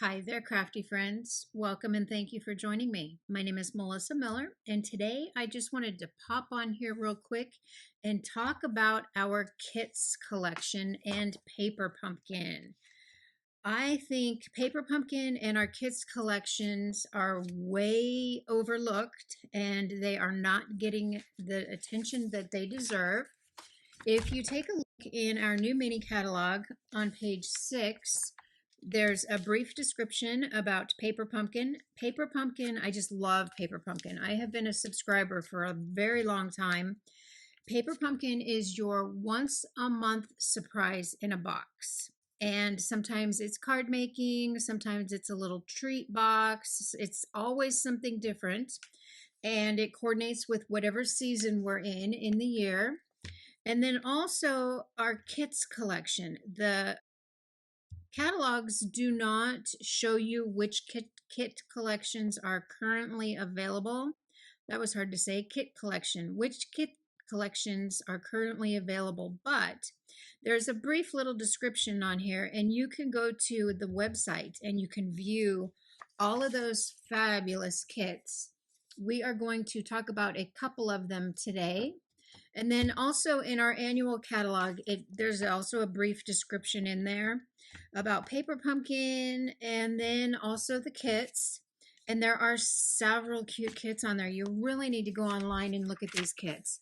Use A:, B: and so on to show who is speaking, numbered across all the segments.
A: Hi there, crafty friends. Welcome and thank you for joining me. My name is Melissa Miller, and today I just wanted to pop on here real quick and talk about our kits collection and Paper Pumpkin. I think Paper Pumpkin and our kits collections are way overlooked and they are not getting the attention that they deserve. If you take a look in our new mini catalog on page 6, there's a brief description about Paper Pumpkin. Paper Pumpkin, I just love Paper Pumpkin. I have been a subscriber for a very long time. Paper Pumpkin is your once a month surprise in a box. And sometimes it's card making, sometimes it's a little treat box. It's always something different. And it coordinates with whatever season we're in the year. And then also our kits collection. The catalogs do not show you which kit collections are currently available. That was hard to say. Kit collection. Which kit collections are currently available, but there's a brief little description on here, and you can go to the website and you can view all of those fabulous kits. We are going to talk about a couple of them today. And then also in our annual catalog, there's also a brief description in there about Paper Pumpkin and then also the kits. And there are several cute kits on there. You really need to go online and look at these kits.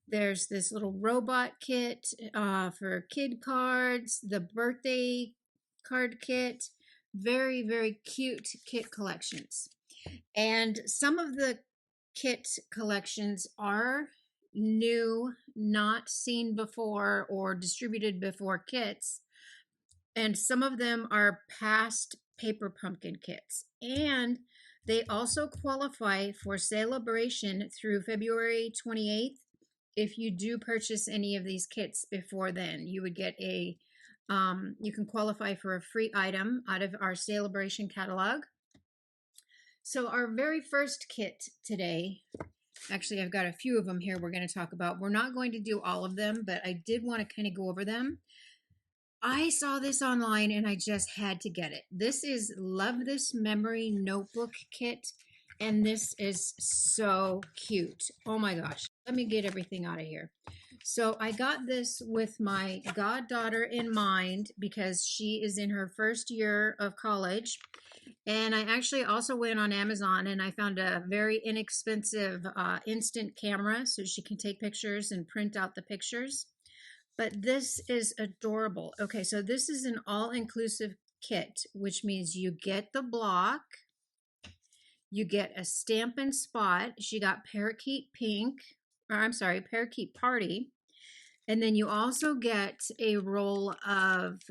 A: There's this little robot kit for kid cards, the birthday card kit, very, very cute kit collections. And some of the kit collections are new, not seen before or distributed before kits. And some of them are past Paper Pumpkin kits. And they also qualify for celebration through February 28th. If you do purchase any of these kits before then, you would get you can qualify for a free item out of our celebration catalog. So our very first kit today, actually I've got a few of them here we're going to talk about. We're not going to do all of them, but I did want to kind of go over them. I saw this online and I just had to get it. This is Love This Memory Notebook Kit, and this is so cute. Oh my gosh. Let me get everything out of here. So I got this with my goddaughter in mind because she is in her first year of college. And I actually also went on Amazon and I found a very inexpensive instant camera so she can take pictures and print out the pictures. But this is adorable. Okay, so this is an all-inclusive kit, which means you get the block, you get a Stampin' Spot. She got Parakeet Pink, or I'm sorry, Parakeet Party. And then you also get a roll of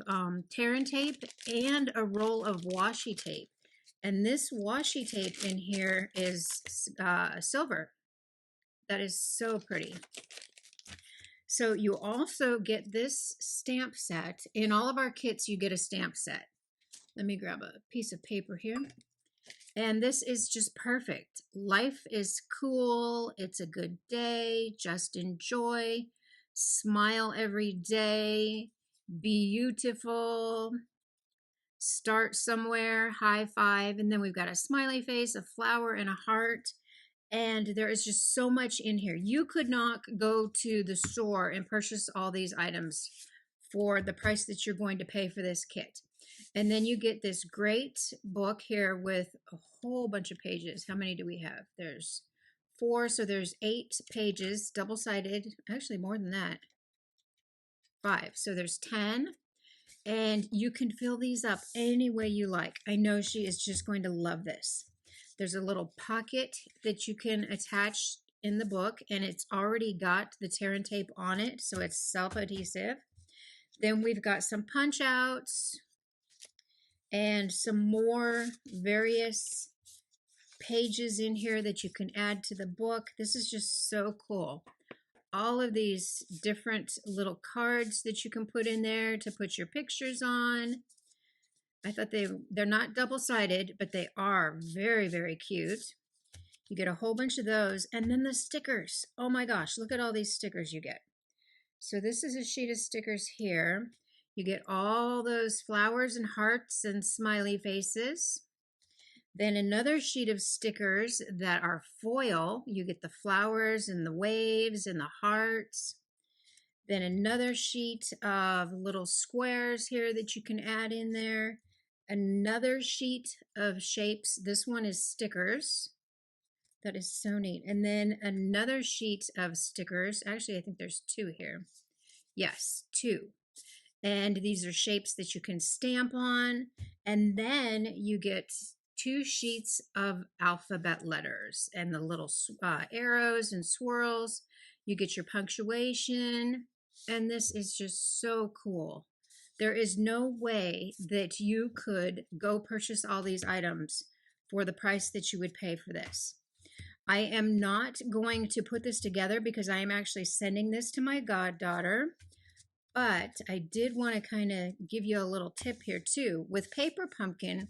A: tear and tape and a roll of washi tape. And this washi tape in here is silver. That is so pretty. So you also get this stamp set. In all of our kits, you get a stamp set. Let me grab a piece of paper here. And this is just perfect. Life is cool. It's a good day. Just enjoy. Smile every day. Beautiful. Start somewhere. High five. And then we've got a smiley face, a flower, and a heart. And there is just so much in here. You could not go to the store and purchase all these items for the price that you're going to pay for this kit. And then you get this great book here with a whole bunch of pages. How many do we have? There's 4, so there's 8 pages, double-sided. Actually, more than that. 5, so there's 10. And you can fill these up any way you like. I know she is just going to love this. There's a little pocket that you can attach in the book, and it's already got the tear and tape on it, so it's self-adhesive. Then we've got some punch outs and some more various pages in here that you can add to the book. This is just so cool. All of these different little cards that you can put in there to put your pictures on. I thought they're not double-sided, but they are very, very cute. You get a whole bunch of those. And then the stickers. Oh my gosh, look at all these stickers you get. So this is a sheet of stickers here. You get all those flowers and hearts and smiley faces. Then another sheet of stickers that are foil. You get the flowers and the waves and the hearts. Then another sheet of little squares here that you can add in there. Another sheet of shapes. This one is stickers. That is so neat. And then another sheet of stickers. Actually, I think there's two here. Yes, two. And these are shapes that you can stamp on. And then you get two sheets of alphabet letters and the little arrows and swirls. You get your punctuation. And this is just so cool. There is no way that you could go purchase all these items for the price that you would pay for this. I am not going to put this together because I am actually sending this to my goddaughter. But I did want to kind of give you a little tip here too. With Paper Pumpkin,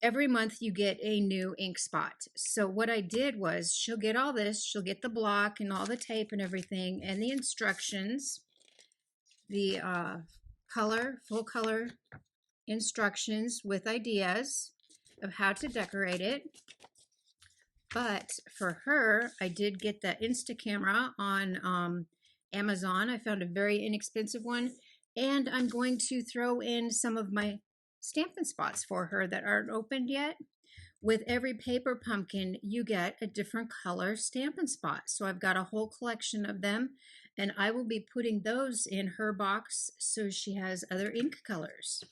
A: every month you get a new ink spot. So what I did was she'll get all this. She'll get the block and all the tape and everything and the instructions, the full color instructions with ideas of how to decorate it. But for her, I did get the Insta camera on Amazon. I found a very inexpensive one. And I'm going to throw in some of my Stampin' Spots for her that aren't opened yet. With every Paper Pumpkin, you get a different color Stampin' Spot. So I've got a whole collection of them. And I will be putting those in her box so she has other ink colors.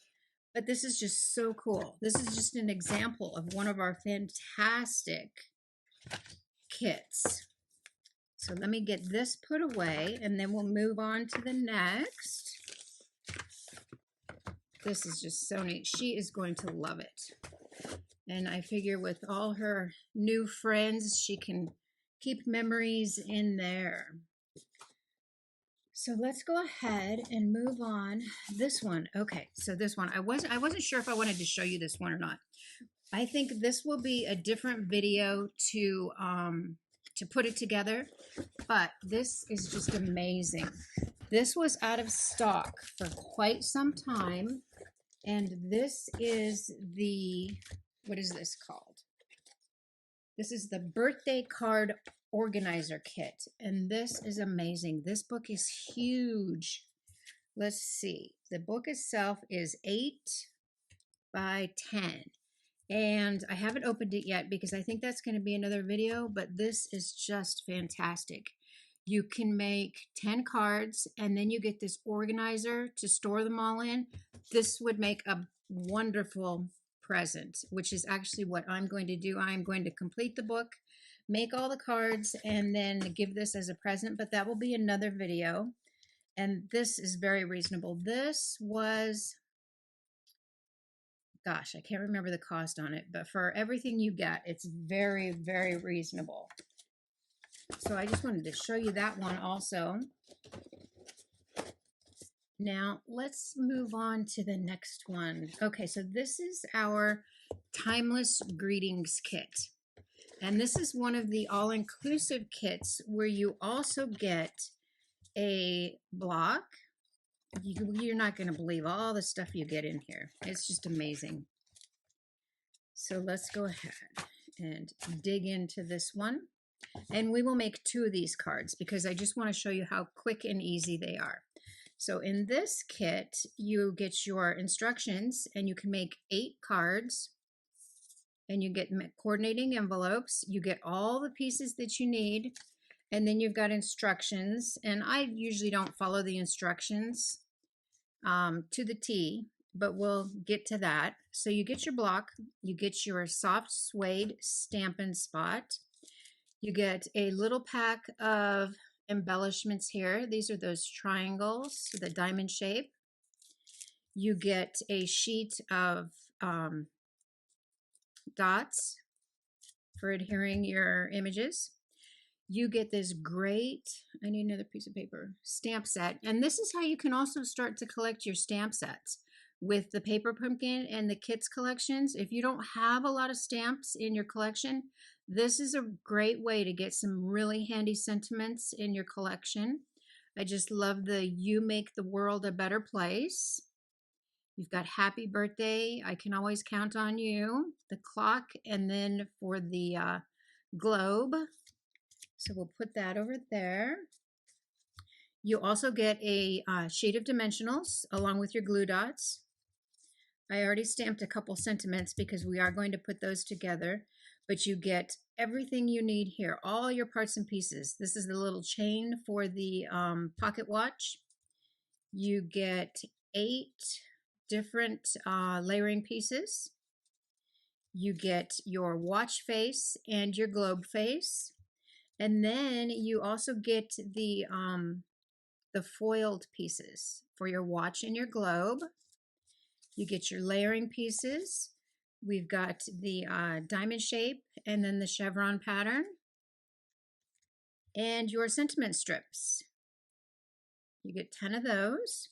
A: But this is just so cool. This is just an example of one of our fantastic kits. So let me get this put away and then we'll move on to the next. This is just so neat. She is going to love it. And I figure with all her new friends, she can keep memories in there. So let's go ahead and move on. This one. Okay, so this one. I wasn't sure if I wanted to show you this one or not. I think this will be a different video to put it together, but this is just amazing. This was out of stock for quite some time, and this is the, what is this called? This is the birthday card organizer kit, and this is amazing. This book is huge. Let's see. The book itself is 8 by 10. And I haven't opened it yet because I think that's going to be another video, but this is just fantastic. You can make 10 cards and then you get this organizer to store them all in. This would make a wonderful present, which is actually what I'm going to do. I'm going to complete the book, make all the cards, and then give this as a present, but that will be another video. And this is very reasonable. This was, gosh, I can't remember the cost on it, but for everything you get, it's very, very reasonable. So I just wanted to show you that one also. Now let's move on to the next one. Okay, so this is our Timeless Greetings kit. And this is one of the all-inclusive kits where you also get a block. You're not going to believe all the stuff you get in here. It's just amazing. So let's go ahead and dig into this one. And we will make 2 of these cards because I just want to show you how quick and easy they are. So in this kit, you get your instructions and you can make 8 cards. And you get coordinating envelopes. You get all the pieces that you need. And then you've got instructions. And I usually don't follow the instructions to the T, but we'll get to that. So you get your block. You get your soft suede Stampin' Spot. You get a little pack of embellishments here. These are those triangles, the diamond shape. You get a sheet of dots for adhering your images. You get this great, I need another piece of paper, stamp set. And this is how you can also start to collect your stamp sets with the Paper Pumpkin and the Kits collections. If you don't have a lot of stamps in your collection, this is a great way to get some really handy sentiments in your collection. I just love the "You Make the World a Better Place." You've got "Happy Birthday, I Can Always Count on You," the clock, and then for the globe. So we'll put that over there. You also get a sheet of dimensionals along with your glue dots. I already stamped a couple sentiments because we are going to put those together, but you get everything you need here, all your parts and pieces. This is the little chain for the pocket watch. You get 8 different layering pieces. You get your watch face and your globe face. And then you also get the foiled pieces for your watch and your globe. You get your layering pieces. We've got the diamond shape and then the chevron pattern. And your sentiment strips. You get 10 of those.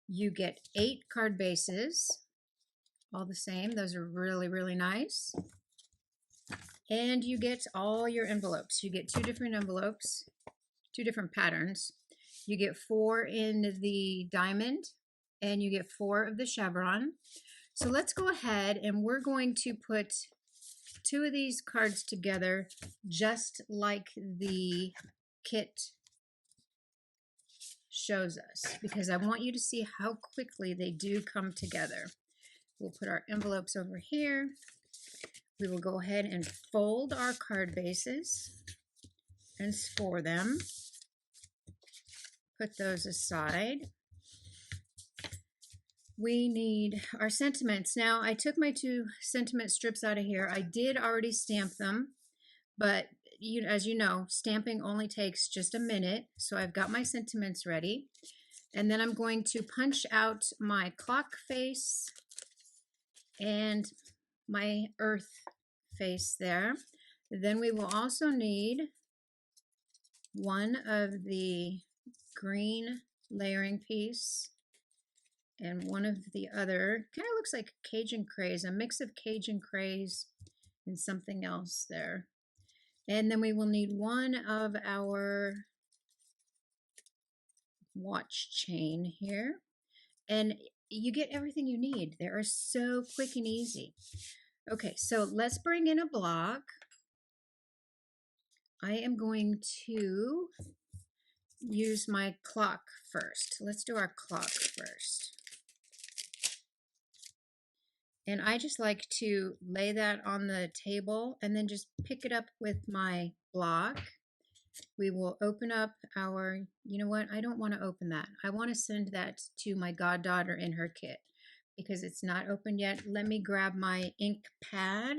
A: You get 8 card bases, all the same. Those are really, really nice. And you get all your envelopes. You get 2 different envelopes, 2 different patterns. You get 4 in the diamond and you get 4 of the chevron. So let's go ahead and we're going to put 2 of these cards together just like the kit shows us, because I want you to see how quickly they do come together. We'll put our envelopes over here. We will go ahead and fold our card bases and score them. Put those aside. We need our sentiments. Now, I took my 2 sentiment strips out of here. I did already stamp them, but as you know, stamping only takes just a minute. So I've got my sentiments ready. And then I'm going to punch out my clock face and my earth face there. Then we will also need one of the green layering piece and one of the other, kind of looks like Cajun craze, a mix of Cajun craze and something else there. And then we will need one of our watch chain here. And you get everything you need. They are so quick and easy. Okay, so let's bring in a block. I am going to use my clock first. Let's do our clock first. And I just like to lay that on the table and then just pick it up with my block. We will open up our, you know what, I don't want to open that. I want to send that to my goddaughter in her kit because it's not open yet. Let me grab my ink pad.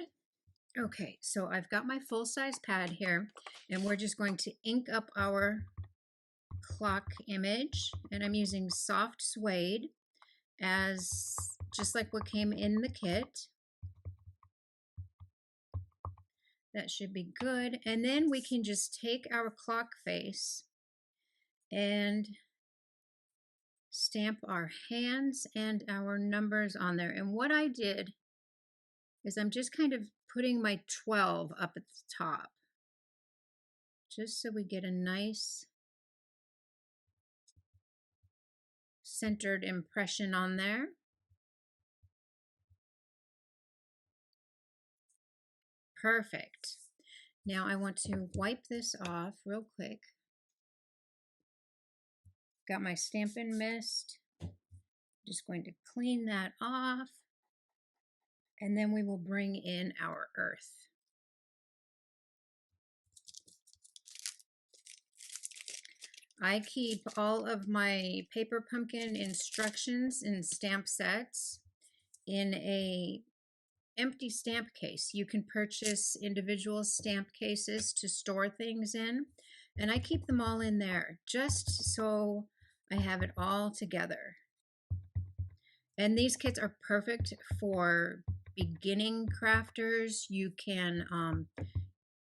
A: Okay, so I've got my full-size pad here, and we're just going to ink up our clock image, and I'm using soft suede as just like what came in the kit. That should be good. And then we can just take our clock face and stamp our hands and our numbers on there. And what I did is I'm just kind of putting my 12 up at the top, just so we get a nice centered impression on there. Perfect. Now I want to wipe this off real quick. Got my Stampin' Mist. Just going to clean that off. And then we will bring in our earth. I keep all of my paper pumpkin instructions in stamp sets in a empty stamp case. You can purchase individual stamp cases to store things in, and I keep them all in there just so I have it all together. And these kits are perfect for beginning crafters. You can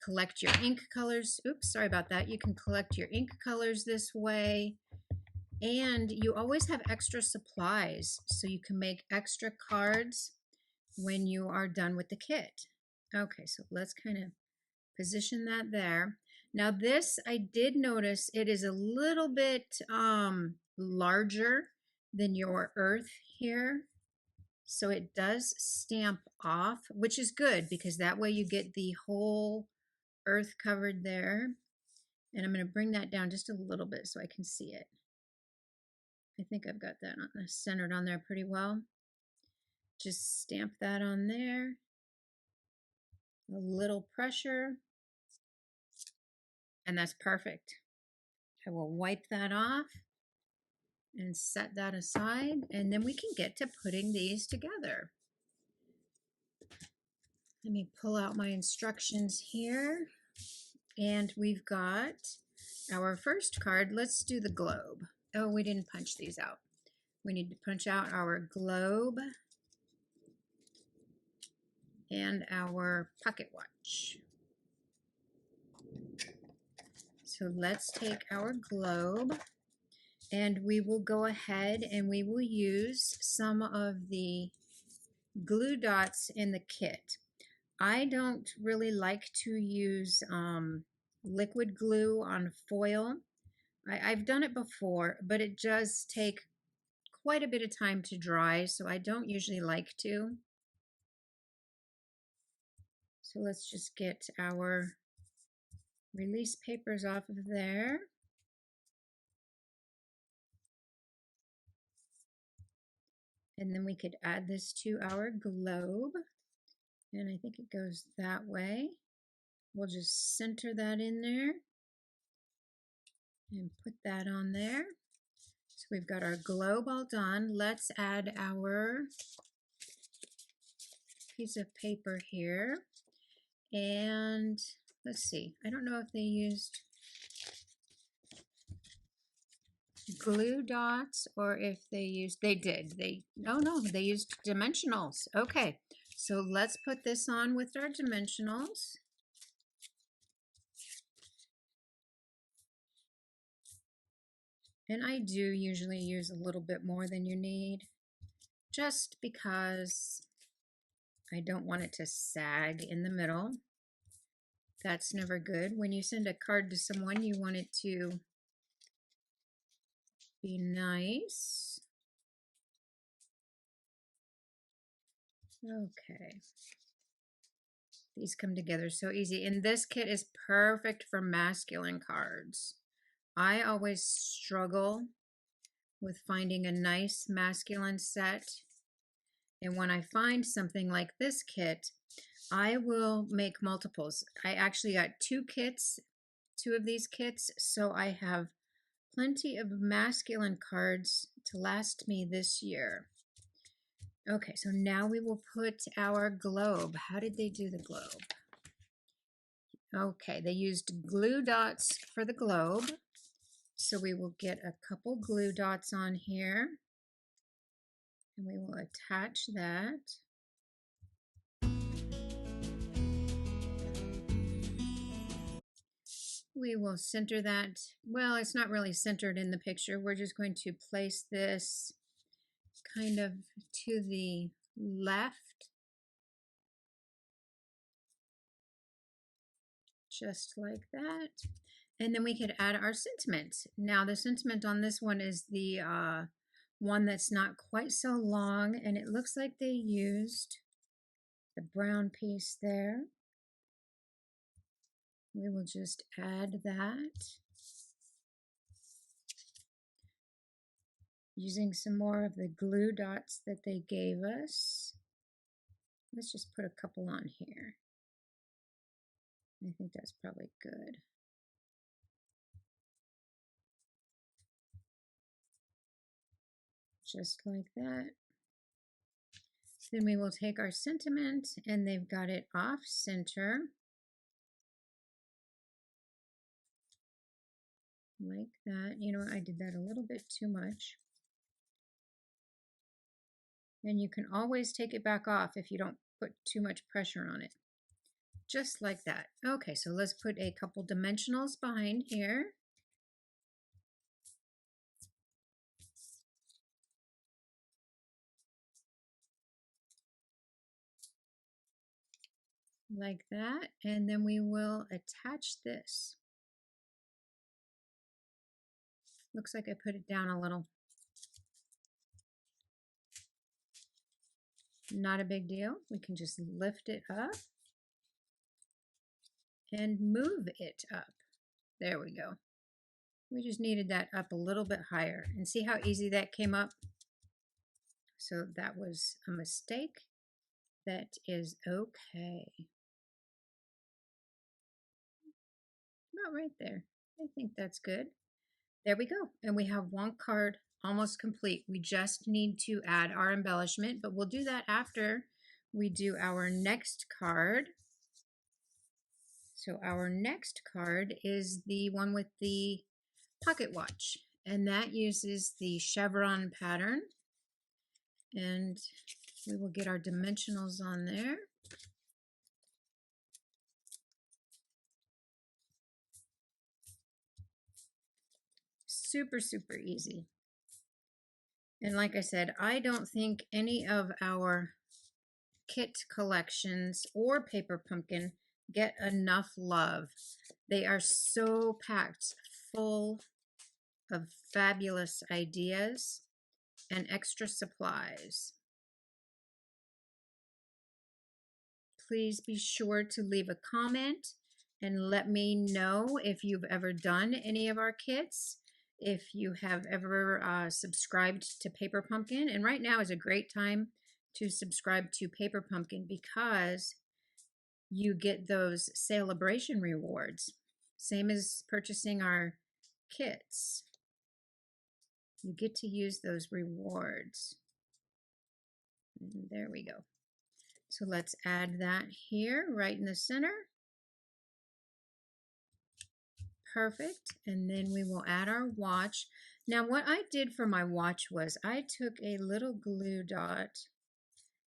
A: collect your ink colors. Oops, sorry about that. You can collect your ink colors this way. And you always have extra supplies, so you can make extra cards when you are done with the kit. Okay, so let's kind of position that there. Now this, I did notice it is a little bit larger than your earth here. So it does stamp off, which is good because that way you get the whole earth covered there. And I'm going to bring that down just a little bit so I can see it. I think I've got that centered on there pretty well. Just stamp that on there. A little pressure. And that's perfect. I will wipe that off and set that aside, and then we can get to putting these together. Let me pull out my instructions here, and we've got our first card. Let's do the globe. Oh, we didn't punch these out. We need to punch out our globe and our pocket watch. So let's take our globe, and we will go ahead and we will use some of the glue dots in the kit. I don't really like to use liquid glue on foil. I've done it before, but it does take quite a bit of time to dry, so I don't usually like to. So let's just get our release papers off of there. And then we could add this to our globe. And I think it goes that way. We'll just center that in there and put that on there. So we've got our globe all done. Let's add our piece of paper here. And let's see, I don't know if they used glue dots or if they used, they used dimensionals. Okay, so let's put this on with our dimensionals. And I do usually use a little bit more than you need, just because I don't want it to sag in the middle. That's never good. When you send a card to someone, you want it to be nice. Okay. These come together so easy. And this kit is perfect for masculine cards. I always struggle with finding a nice masculine set. And when I find something like this kit, I will make multiples. I actually got two of these kits, so I have plenty of masculine cards to last me this year. Okay, so now we will put our globe. How did they do the globe? Okay, they used glue dots for the globe. So we will get a couple glue dots on here. And we will attach that. We will center that. Well, it's not really centered in the picture. We're just going to place this kind of to the left, just like that. And then we could add our sentiment. Now the sentiment on this one is the one that's not quite so long, and it looks like they used the brown piece there. We will just add that. Using some more of the glue dots that they gave us. Let's just put a couple on here. I think that's probably good. Just like that. Then we will take our sentiment, and they've got it off center. Like that. You know, I did that a little bit too much. And you can always take it back off if you don't put too much pressure on it. Just like that. Okay, so let's put a couple dimensionals behind here. Like that. And then we will attach this. Looks like I put it down a little. Not a big deal. We can just lift it up and move it up. There we go. We just needed that up a little bit higher. And see how easy that came up? So that was a mistake. That is okay. About right there. I think that's good. There we go. And we have one card almost complete. We just need to add our embellishment, but we'll do that after we do our next card. So our next card is the one with the pocket watch, and that uses the chevron pattern. And we will get our dimensionals on there. Super, super easy. And like I said, I don't think any of our kit collections or Paper Pumpkin get enough love. They are so packed full of fabulous ideas and extra supplies. Please be sure to leave a comment and let me know if you've ever done any of our kits, if you have ever subscribed to Paper Pumpkin. And right now is a great time to subscribe to Paper Pumpkin because you get those celebration rewards. Same as purchasing our kits. You get to use those rewards. And there we go. So let's add that here, right in the center. Perfect. And then we will add our watch. Now what I did for my watch was I took a little glue dot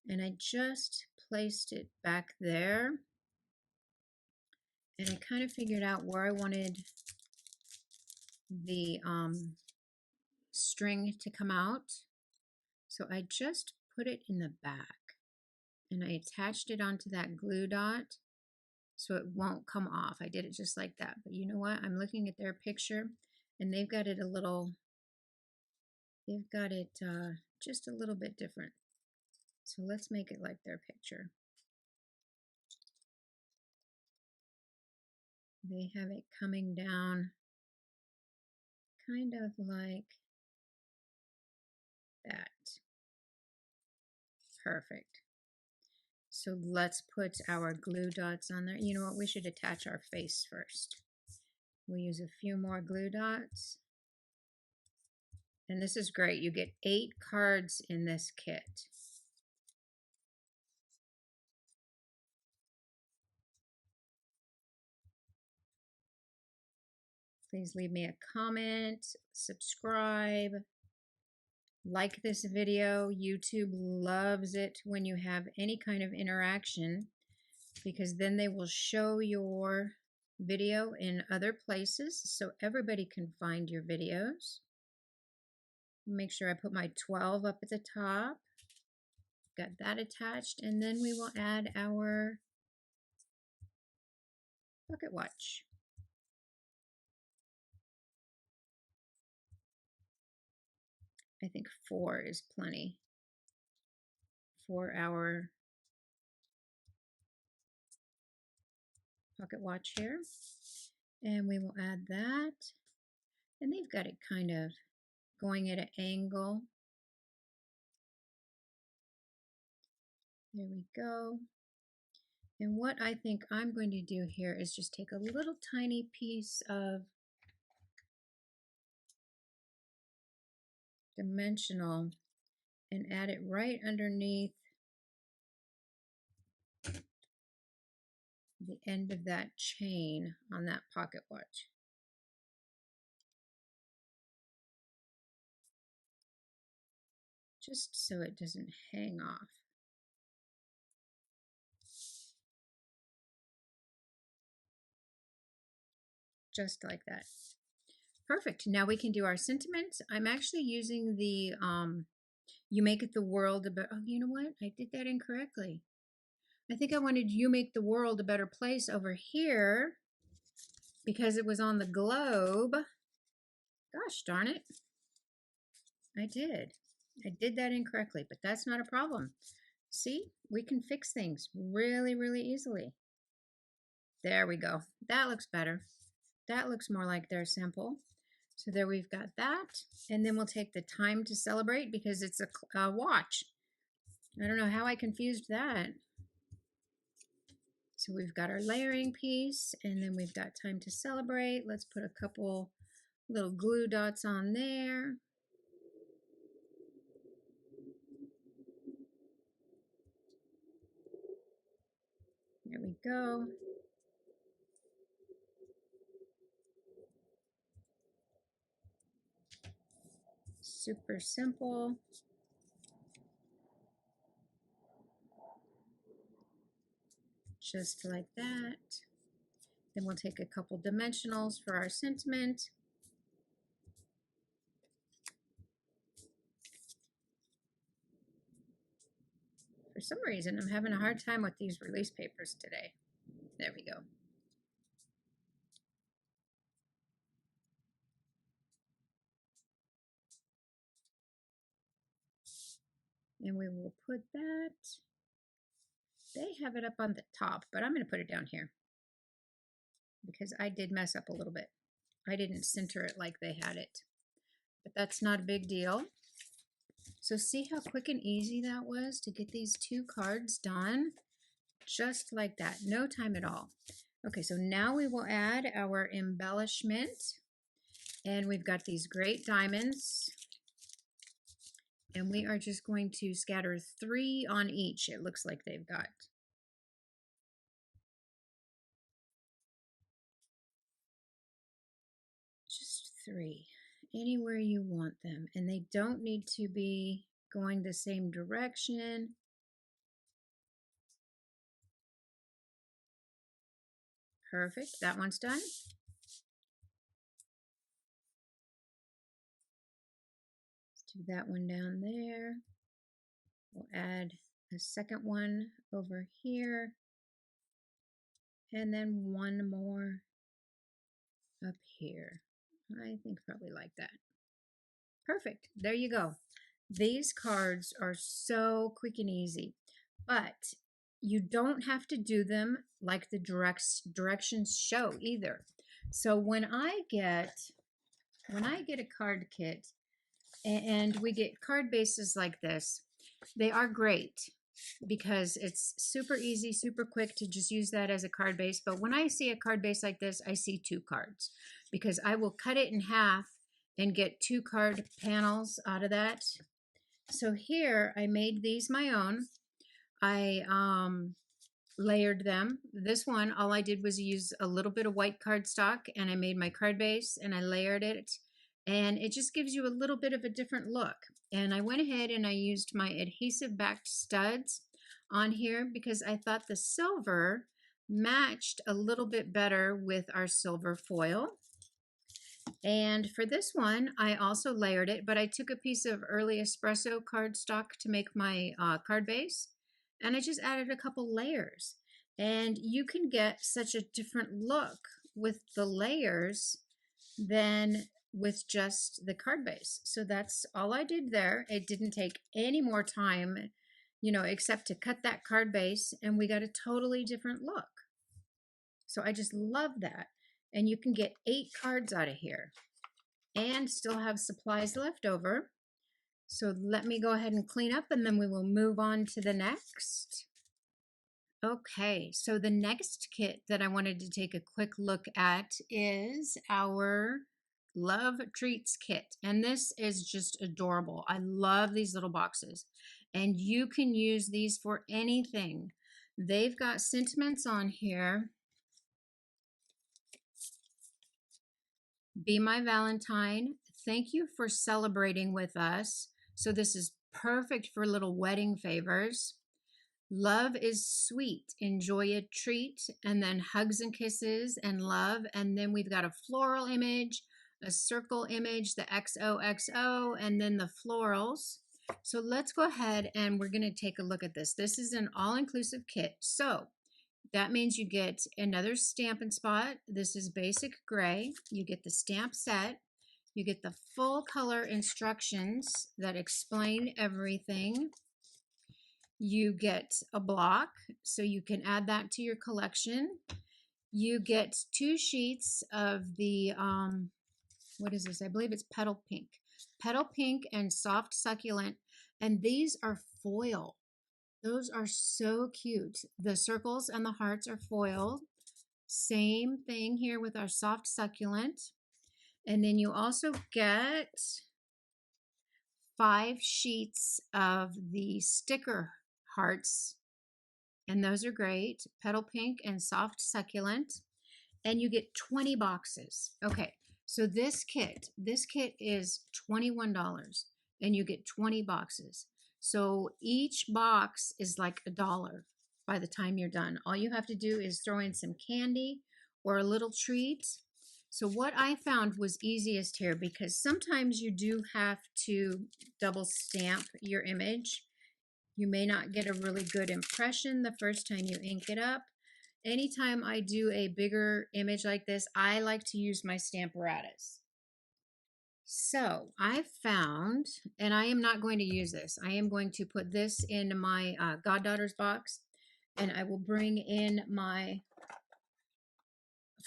A: and I just placed it back there. And I kind of figured out where I wanted the string to come out. So I just put it in the back and I attached it onto that glue dot so it won't come off. I did it just like that. But you know what? I'm looking at their picture and they've got it a little, just a little bit different. So let's make it like their picture. They have it coming down kind of like that. Perfect. So let's put our glue dots on there. You know what? We should attach our face first. We'll use a few more glue dots. And this is great. You get 8 cards in this kit. Please leave me a comment, subscribe, like this video. YouTube loves it when you have any kind of interaction because then they will show your video in other places so everybody can find your videos. Make sure I put my 12 up at the top. Got that attached, and then we will add our pocket watch. I think 4 is plenty for our pocket watch here. And we will add that. And they've got it kind of going at an angle. There we go. And what I think I'm going to do here is just take a little tiny piece of dimensional and add it right underneath the end of that chain on that pocket watch. Just so it doesn't hang off. Just like that. Perfect. Now we can do our sentiments. I'm actually using the You Make It the World a Better. Oh, you know what? I did that incorrectly. I think I wanted You Make the World a Better Place over here because it was on the globe. Gosh darn it. I did. I did that incorrectly, but that's not a problem. See, we can fix things really, really easily. There we go. That looks better. That looks more like their sample. So there we've got that. And then we'll take the time to celebrate because it's a watch. I don't know how I confused that. So we've got our layering piece, and then we've got time to celebrate. Let's put a couple little glue dots on there. There we go. Super simple. Just like that. Then we'll take a couple dimensionals for our sentiment. For some reason, I'm having a hard time with these release papers today. There we go. And we will put that, they have it up on the top, but I'm going to put it down here because I did mess up a little bit. I didn't center it like they had it, but that's not a big deal. So see how quick and easy that was to get these 2 cards done? Just like that, no time at all. Okay, so now we will add our embellishment, and we've got these great diamonds, and we are just going to scatter 3 on each. It looks like they've got. Just 3, anywhere you want them, and they don't need to be going the same direction. Perfect, that one's done. Let's do that one down there. We'll add a second one over here, and then one more up here. I think probably like that. Perfect, there you go. These cards are so quick and easy, but you don't have to do them like the directions show either. So when I get a card kit and we get card bases like this, they are great because it's super easy, super quick to just use that as a card base. But when I see a card base like this, I see 2 cards because I will cut it in half and get 2 card panels out of that. So here I made these my own. I layered them. This one, all I did was use a little bit of white cardstock, and I made my card base and I layered it, and it just gives you a little bit of a different look. And I went ahead and I used my adhesive backed studs on here because I thought the silver matched a little bit better with our silver foil. And for this one, I also layered it, but I took a piece of early espresso cardstock to make my card base, and I just added a couple layers. And you can get such a different look with the layers than with just the card base. So that's all I did there. It didn't take any more time, except to cut that card base, and we got a totally different look. So I just love that. And you can get 8 cards out of here and still have supplies left over. So let me go ahead and clean up, and then we will move on to the next. Okay, so the next kit that I wanted to take a quick look at is our Love Treats kit. And this is just adorable. I love these little boxes. And you can use these for anything. They've got sentiments on here. Be my Valentine. Thank you for celebrating with us. So this is perfect for little wedding favors. Love is sweet. Enjoy a treat. And then hugs and kisses and love. And then we've got a floral image, a circle image, the XOXO, and then the florals. So let's go ahead and we're going to take a look at this. This is an all-inclusive kit. So that means you get another Stampin' Spot. This is basic gray. You get the stamp set. You get the full color instructions that explain everything. You get a block, so you can add that to your collection. You get 2 sheets of the, what is this? I believe it's Petal Pink. Petal Pink and Soft Succulent. And these are foil. Those are so cute. The circles and the hearts are foiled. Same thing here with our Soft Succulent. And then you also get 5 sheets of the sticker hearts, and those are great. Petal Pink and Soft Succulent. And you get 20 boxes. Okay, so this kit is $21, and you get 20 boxes. So each box is like $1 by the time you're done. All you have to do is throw in some candy or a little treat. So what I found was easiest here, because sometimes you do have to double stamp your image. You may not get a really good impression the first time you ink it up. Anytime I do a bigger image like this, I like to use my Stamparatus. So I found, and I am not going to use this, I am going to put this in my goddaughter's box, and I will bring in my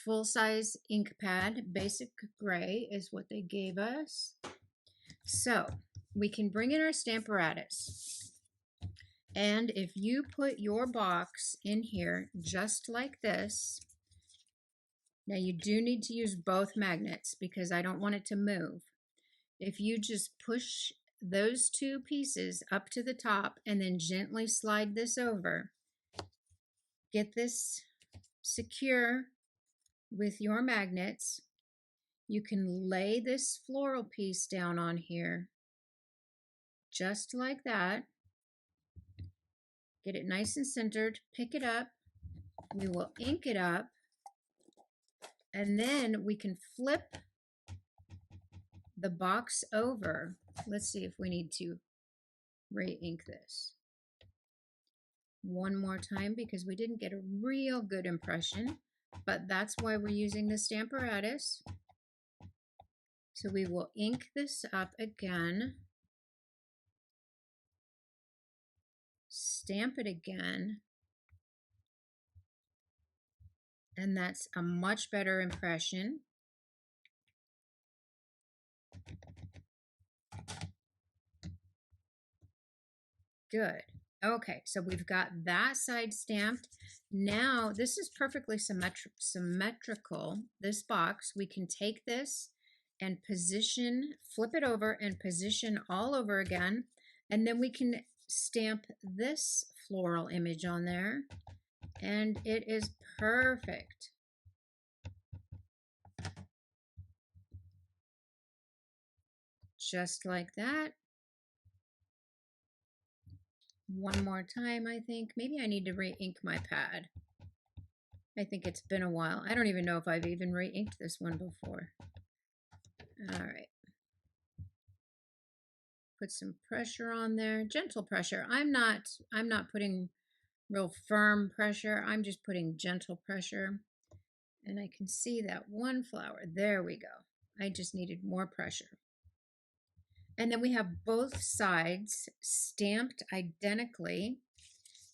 A: full-size ink pad. Basic gray is what they gave us. So we can bring in our Stamparatus. And if you put your box in here just like this, now you do need to use both magnets because I don't want it to move. If you just push those 2 pieces up to the top and then gently slide this over, get this secure with your magnets, you can lay this floral piece down on here just like that. Get it nice and centered, pick it up, we will ink it up, and then we can flip the box over. Let's see if we need to re-ink this one more time because we didn't get a real good impression, but that's why we're using the Stamparatus. So we will ink this up again, stamp it again, and that's a much better impression. Good. Okay, so we've got that side stamped. Now this is perfectly symmetrical, this box. We can take this and position, flip it over and position all over again, and then we can stamp this floral image on there, and it is perfect. Just like that. One more time, I think. Maybe I need to re-ink my pad. I think it's been a while. I don't even know if I've even re-inked this one before. All right. Put some pressure on there, gentle pressure. I'm not putting real firm pressure. I'm just putting gentle pressure. And I can see that one flower. There we go. I just needed more pressure. And then we have both sides stamped identically.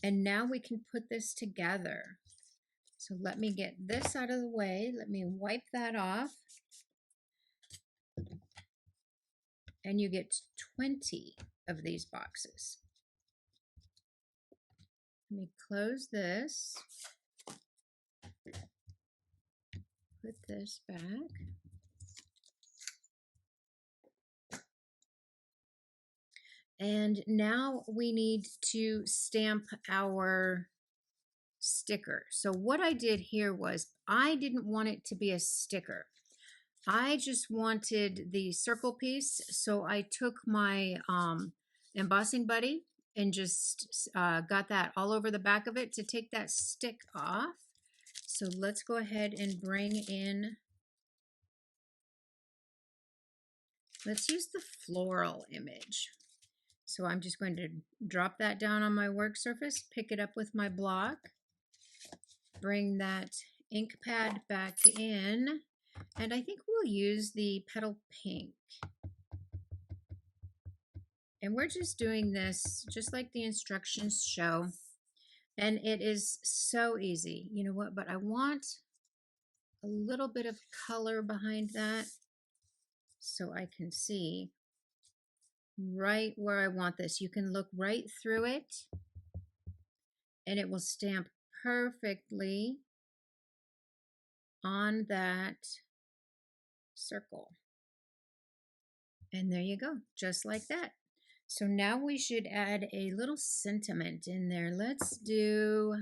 A: And now we can put this together. So let me get this out of the way. Let me wipe that off. And you get 20 of these boxes. Let me close this. Put this back. And now we need to stamp our sticker. So what I did here was I didn't want it to be a sticker. I just wanted the circle piece. So I took my embossing buddy and just got that all over the back of it to take that stick off. So let's go ahead and bring in, let's use the floral image. So I'm just going to drop that down on my work surface, pick it up with my block, bring that ink pad back in, And I think we'll use the petal pink. And we're just doing this just like the instructions show. And it is so easy. You know what? But I want a little bit of color behind that so I can see right where I want this. You can look right through it and it will stamp perfectly on that circle. And there you go, just like that. So now we should add a little sentiment in there. Let's do,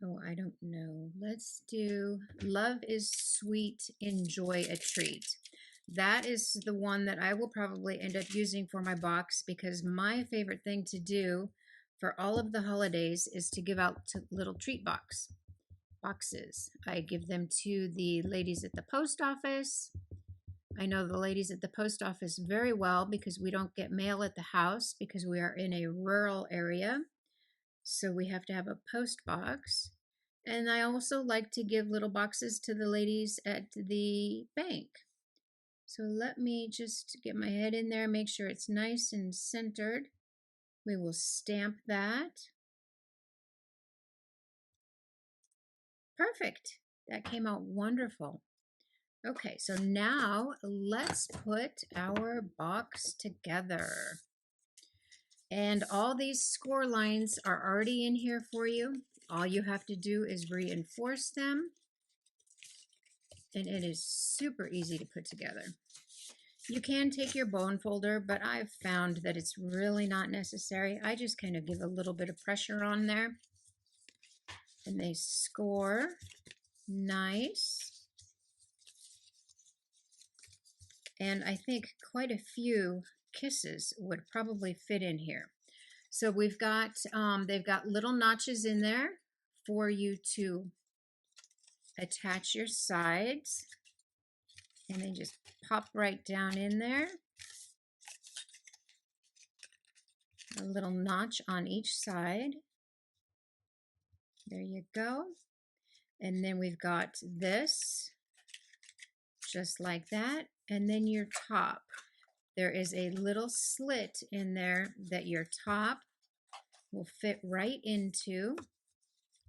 A: oh, I don't know. Let's do love is sweet, enjoy a treat. That is the one that I will probably end up using for my box, because my favorite thing to do for all of the holidays is to give out little treat boxes. I give them to the ladies at the post office. I know the ladies at the post office very well because we don't get mail at the house because we are in a rural area. So we have to have a post box. And I also like to give little boxes to the ladies at the bank. So let me just get my head in there, make sure it's nice and centered. We will stamp that. Perfect. That came out wonderful. Okay, so now let's put our box together. And all these score lines are already in here for you. All you have to do is reinforce them. And it is super easy to put together. You can take your bone folder, but I've found that it's really not necessary. I just kind of give a little bit of pressure on there. And they score nice. And I think quite a few kisses would probably fit in here. So we've got, they've got little notches in there for you to attach your sides. And they just pop right down in there. A little notch on each side. There you go. And then we've got this, just like that. And then your top. There is a little slit in there that your top will fit right into.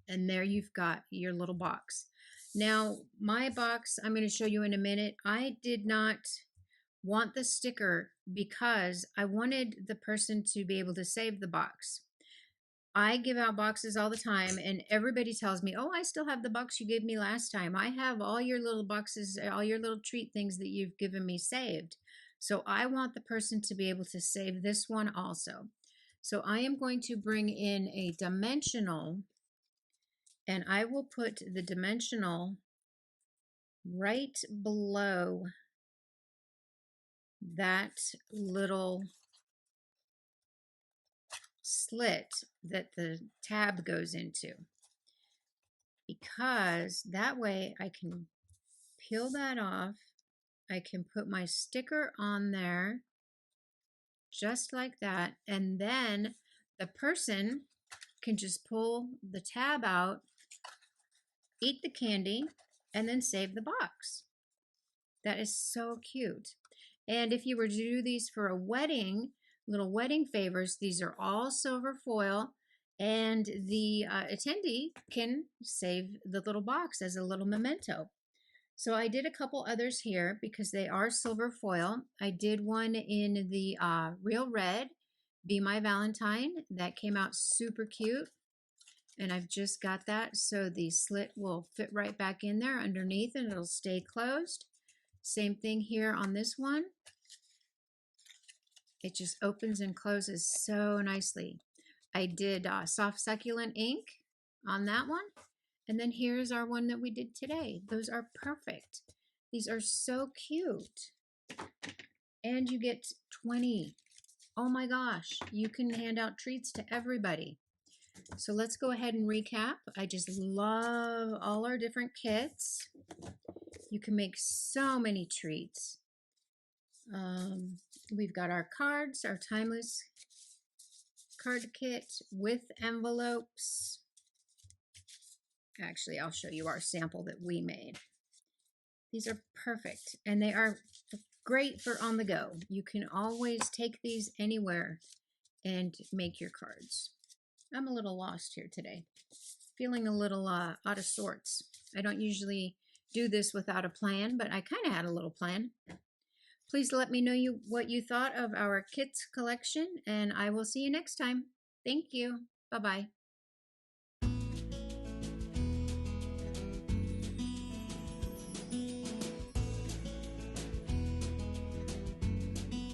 A: And there you've got your little box. Now, my box, I'm going to show you in a minute. I did not want the sticker because I wanted the person to be able to save the box. I give out boxes all the time, and everybody tells me, oh, I still have the box you gave me last time. I have all your little boxes, all your little treat things that you've given me saved. So I want the person to be able to save this one also. So I am going to bring in a dimensional, and I will put the dimensional right below that little slit that the tab goes into, because that way I can peel that off. I can put my sticker on there just like that, and then the person can just pull the tab out, eat the candy, and then save the box. That is so cute. And if you were to do these for a wedding, little wedding favors, these are all silver foil, and the attendee can save the little box as a little memento. So I did a couple others here because they are silver foil. I did one in the real red, Be My Valentine. That came out super cute. And I've just got that so the slit will fit right back in there underneath and it'll stay closed. Same thing here on this one. It just opens and closes so nicely. I did soft succulent ink on that one. And then here's our one that we did today. Those are perfect. These are so cute. And you get 20. Oh my gosh, you can hand out treats to everybody. So let's go ahead and recap. I just love all our different kits. You can make so many treats. We've got our cards, our timeless card kit with envelopes. Actually, I'll show you our sample that we made. These are perfect, and they are great for on the go. You can always take these anywhere and make your cards. I'm a little lost here today, feeling a little out of sorts. I don't usually do this without a plan, but I kind of had a little plan. Please let me know what you thought of our kits collection, and I will see you next time. Thank you. Bye-bye.